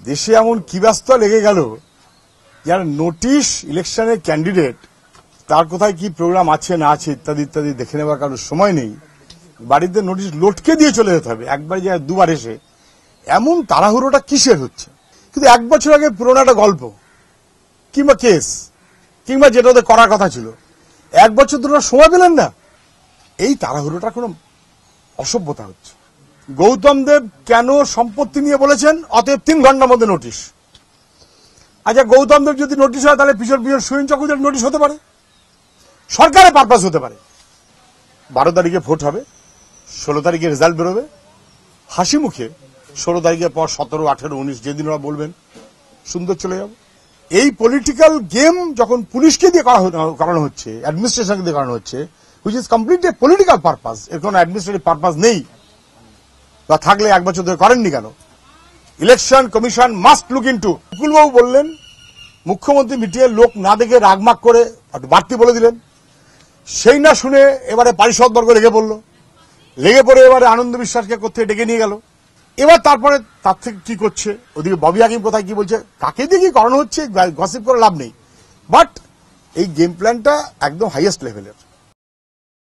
দেশে এমন কি ব্যস্ত লেগে গেল, যার নোটিশ ইলেকশনের ক্যান্ডিডেট তার কোথায় কি প্রোগ্রাম আছে না আছে ইত্যাদি ইত্যাদি দেখে নেবার কারোর সময় নেই। বাড়িতে নোটিশ লটকে দিয়ে চলে যেতে হবে, একবার যায় দুবার এসে। এমন তাড়াহুড়োটা কিসের হচ্ছে? কিন্তু 1 বছর আগে পুরোনো একটা গল্প কিংবা কেস কিংবা যেটা ওদের করার কথা ছিল, 1 বছর ধরে সময় পেলেন না। এই তাড়াহুড়োটা কোনো অসভ্যতা হচ্ছে। গৌতম দেব কেন সম্পত্তি নিয়ে বলেছেন, অতএব 3 ঘন্টার মধ্যে নোটিশ। আচ্ছা, গৌতম দেব যদি নোটিশ হয় তাহলে পিছন পিছন সুনীল চক্রবর্তীর নোটিশ হতে পারে, সরকারের পারপাস হতে পারে। 12 তারিখে ভোট হবে, 16 তারিখে রেজাল্ট বেরোবে, হাসি মুখে 16 তারিখের পর 17, 18, 19 যেদিন ওরা বলবেন সুন্দর চলে যাব। এই পলিটিক্যাল গেম যখন পুলিশকে দিয়ে করানো হচ্ছে, অ্যাডমিনিস্ট্রেশনকে দিয়ে করানো হচ্ছে, which is completely political purpose, এর কোনো অ্যাডমিনিস্ট্রেটিভ পারপাস নেই, বা থাকলে 1 বছর ধরে করেননি কেন? Election commission must look into. মুকুলবাবু বললেন, মুখ্যমন্ত্রী মিটিয়ে লোক না দেখে রাগমাগ করে বাড়তি বলে দিলেন, সেই না শুনে এবারে পারিষদবর্গ লেগে পড়ে এবারে আনন্দ বিশ্বাসকে কোথায় ডেকে নিয়ে গেল। এবার তারপরে তার থেকে কি করছে, ওদিকে ববি হাকিম কোথায় কি বলছে, কাকে দিয়ে কি করানো হচ্ছে গসিপ করে লাভ নেই। বাট এই গেম প্ল্যানটা একদম হাইয়েস্ট লেভেলের।